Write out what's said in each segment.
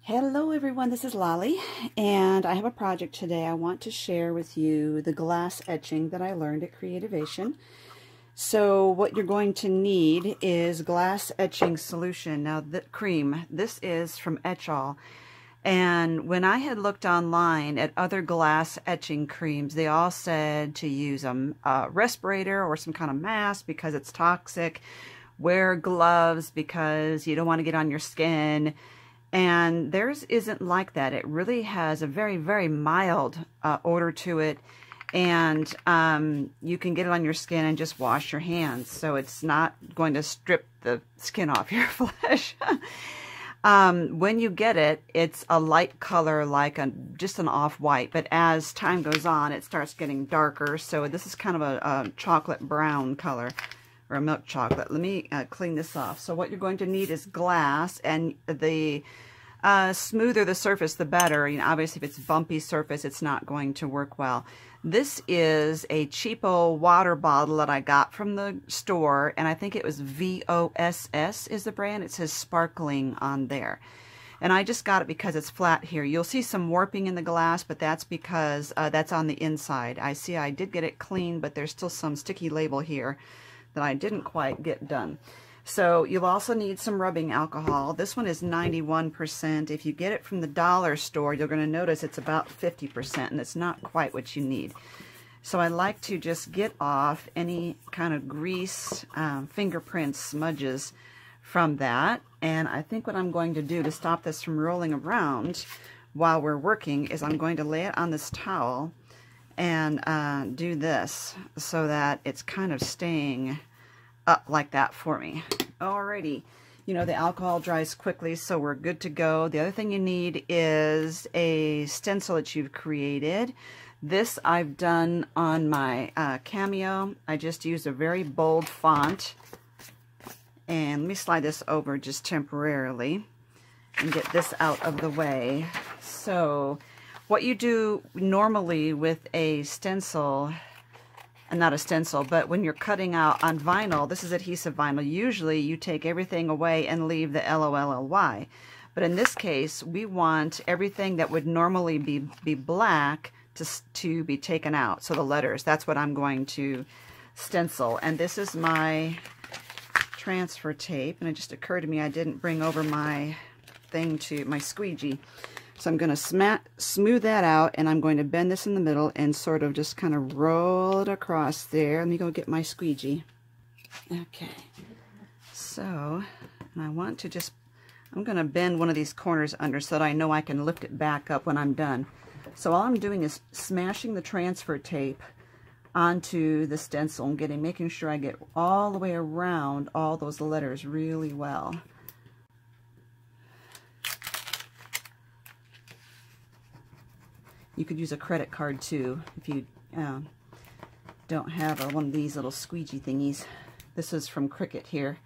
Hello everyone, this is Lolly, and I have a project today. I want to share with you the glass etching that I learned at Creativation. So what you're going to need is glass etching solution. Now the cream, this is from Etching. And when I had looked online at other glass etching creams, they all said to use a respirator or some kind of mask because it's toxic. Wear gloves because you don't want to get on your skin. And theirs isn't like that. It really has a very, very mild odor to it. And you can get it on your skin and just wash your hands. So it's not going to strip the skin off your flesh. When you get it, it's a light color, like just an off-white. But as time goes on, it starts getting darker. So this is kind of a chocolate brown color, or a milk chocolate. Let me clean this off. So what you're going to need is glass, and the smoother the surface, the better. You know, obviously, if it's bumpy surface, it's not going to work well. This is a cheapo water bottle that I got from the store, and I think it was VOSS is the brand. It says sparkling on there. And I just got it because it's flat here. You'll see some warping in the glass, but that's because that's on the inside. I see I did get it clean, but there's still some sticky label here that I didn't quite get done. So you'll also need some rubbing alcohol. This one is 91%. If you get it from the dollar store, you're going to notice it's about 50%, and it's not quite what you need. So I like to just get off any kind of grease, fingerprint smudges from that. And I think what I'm going to do to stop this from rolling around while we're working is I'm going to lay it on this towel and do this so that it's kind of staying up like that for me. Alrighty, you know, the alcohol dries quickly, so we're good to go. The other thing you need is a stencil that you've created. This I've done on my Cameo. I just used a very bold font. And let me slide this over just temporarily and get this out of the way. So what you do normally with a stencil, not a stencil, but when you're cutting out on vinyl, this is adhesive vinyl, usually you take everything away and leave the LOLLY. But in this case, we want everything that would normally be black to be taken out. So the letters, that's what I'm going to stencil. And this is my transfer tape, and it just occurred to me I didn't bring over my thing to my squeegee. So I'm going to smooth that out, and I'm going to bend this in the middle and sort of just kind of roll it across there. Let me go get my squeegee. Okay. So, and I want to just, I'm going to bend one of these corners under so that I know I can lift it back up when I'm done. So all I'm doing is smashing the transfer tape onto the stencil and making sure I get all the way around all those letters really well. You could use a credit card too if you don't have one of these little squeegee thingies. This is from Cricut here.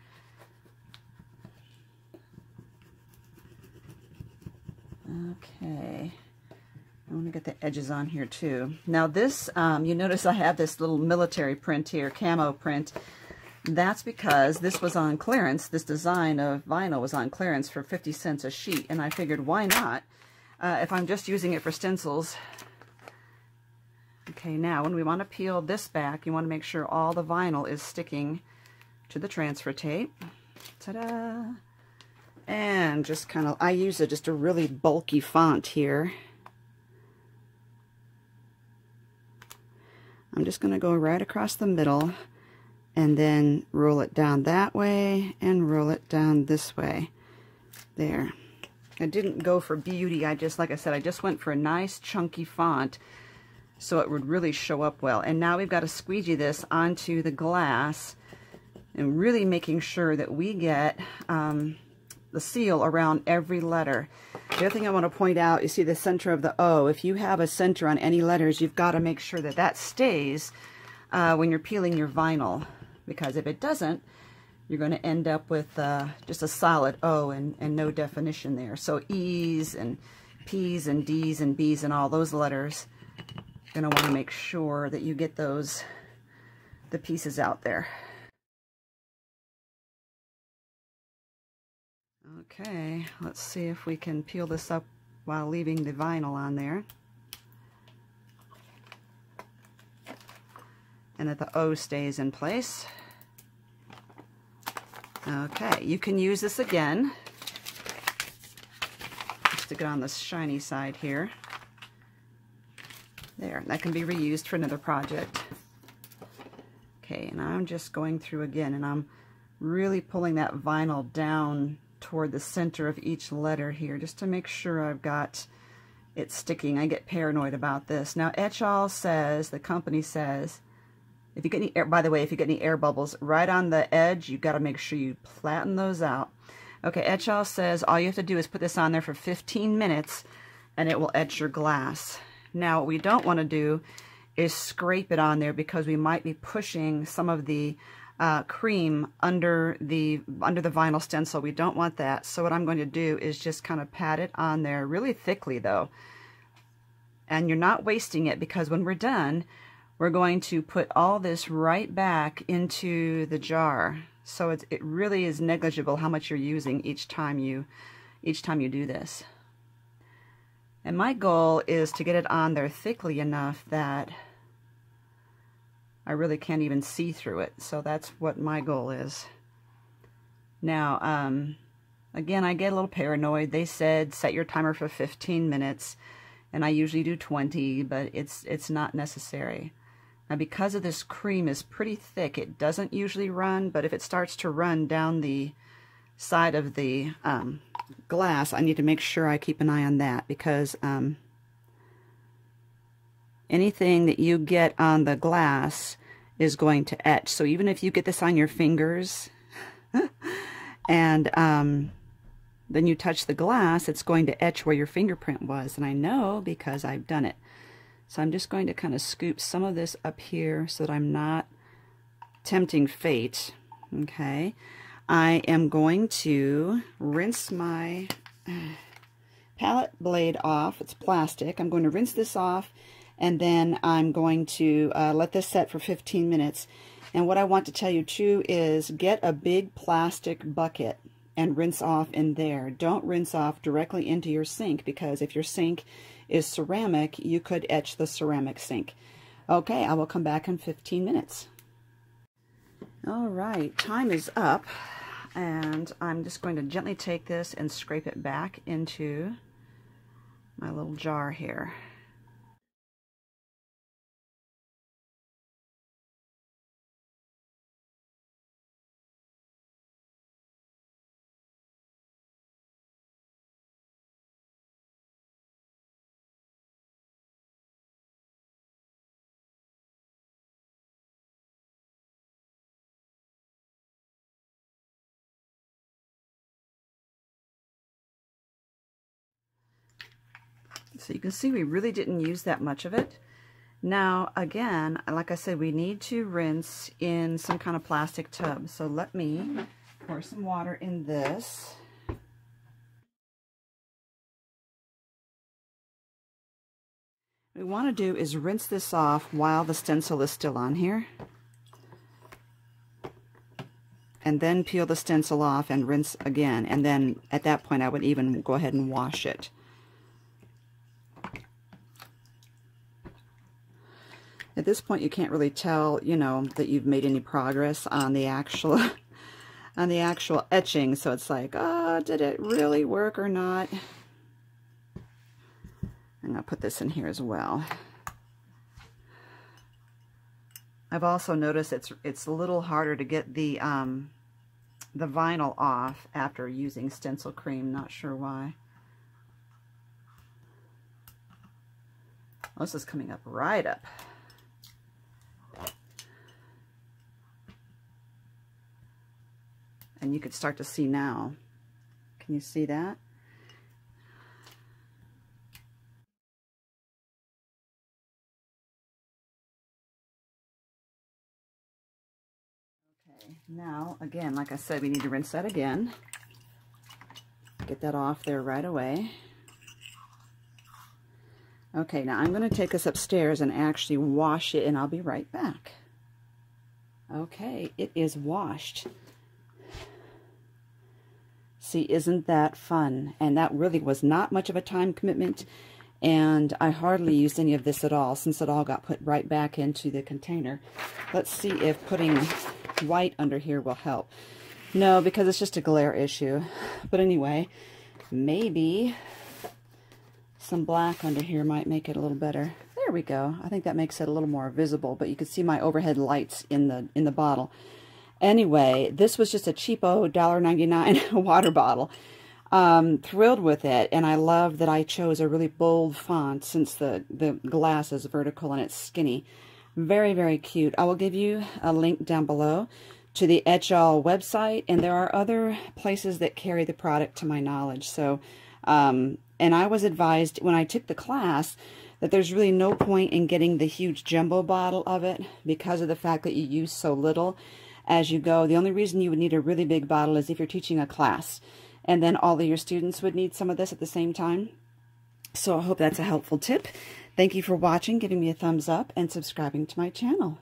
Okay. I want to get the edges on here too. Now this, you notice I have this little military print here, camo print. That's because this was on clearance. This design of vinyl was on clearance for 50 cents a sheet, and I figured why not? If I'm just using it for stencils. Okay, now when we want to peel this back, you want to make sure all the vinyl is sticking to the transfer tape. Ta-da! And just kind of, I use just a really bulky font here. I'm just going to go right across the middle and then roll it down that way and roll it down this way. There. I didn't go for beauty. I just, like I said, I just went for a nice chunky font so it would really show up well. And now we've got to squeegee this onto the glass and really making sure that we get the seal around every letter. The other thing I want to point out, you see the center of the O. If you have a center on any letters, you've got to make sure that that stays when you're peeling your vinyl, because if it doesn't, you're going to end up with just a solid O and no definition there. So E's and P's and D's and B's and all those letters, you're going to want to make sure that you get the pieces out there. Okay, let's see if we can peel this up while leaving the vinyl on there. And that the O stays in place. Okay, you can use this again, just to get on the shiny side here. There, that can be reused for another project. Okay, and I'm just going through again, and I'm really pulling that vinyl down toward the center of each letter here, just to make sure I've got it sticking. I get paranoid about this. Now, Etching says, the company says, if you get any air, by the way, if you get any air bubbles right on the edge, you've got to make sure you flatten those out. Okay, Etching says all you have to do is put this on there for 15 minutes and it will etch your glass. Now, what we don't want to do is scrape it on there because we might be pushing some of the cream under the vinyl stencil. We don't want that. So what I'm going to do is just kind of pat it on there really thickly though. And you're not wasting it, because when we're done, we're going to put all this right back into the jar. So it really is negligible how much you're using each time you do this. And my goal is to get it on there thickly enough that I really can't even see through it. So that's what my goal is. Now, again, I get a little paranoid. They said set your timer for 15 minutes, and I usually do 20, but it's not necessary. Now, because of this cream is pretty thick, it doesn't usually run, but if it starts to run down the side of the glass, I need to make sure I keep an eye on that, because anything that you get on the glass is going to etch. So even if you get this on your fingers and then you touch the glass, it's going to etch where your fingerprint was. And I know because I've done it. So I'm just going to kind of scoop some of this up here so that I'm not tempting fate. Okay. I am going to rinse my palette blade off. It's plastic. I'm going to rinse this off, and then I'm going to let this set for 15 minutes. And what I want to tell you too is get a big plastic bucket and rinse off in there. Don't rinse off directly into your sink, because if your sink is ceramic, you could etch the ceramic sink. Okay, I will come back in 15 minutes. All right, time is up, and I'm just going to gently take this and scrape it back into my little jar here. So you can see we really didn't use that much of it. Now, again, like I said, we need to rinse in some kind of plastic tub. So let me pour some water in this. What we want to do is rinse this off while the stencil is still on here. And then peel the stencil off and rinse again. And then at that point, I would even go ahead and wash it. At this point, you can't really tell, you know, that you've made any progress on the actual etching. So it's like, oh, did it really work or not? I'm gonna put this in here as well. I've also noticed it's a little harder to get the vinyl off after using stencil cream. Not sure why. Oh, this is coming up right up. And you could start to see now. Can you see that? Okay, now, again, like I said, we need to rinse that again. Get that off there right away. Okay, now I'm going to take this upstairs and actually wash it, and I'll be right back. Okay, it is washed. See, isn't that fun? And that really was not much of a time commitment, and I hardly used any of this at all since it all got put right back into the container. Let's see if putting white under here will help. No, because it's just a glare issue. But anyway, maybe some black under here might make it a little better. There we go. I think that makes it a little more visible, but you can see my overhead lights in the bottle. Anyway, this was just a cheapo $1.99 water bottle. Thrilled with it, and I love that I chose a really bold font since the glass is vertical and it's skinny. Very, very cute. I will give you a link down below to the Etching website, and there are other places that carry the product to my knowledge. So, and I was advised when I took the class that there's really no point in getting the huge jumbo bottle of it because of the fact that you use so little as you go. The only reason you would need a really big bottle is if you're teaching a class, and then all of your students would need some of this at the same time. So I hope that's a helpful tip. Thank you for watching, giving me a thumbs up, and subscribing to my channel.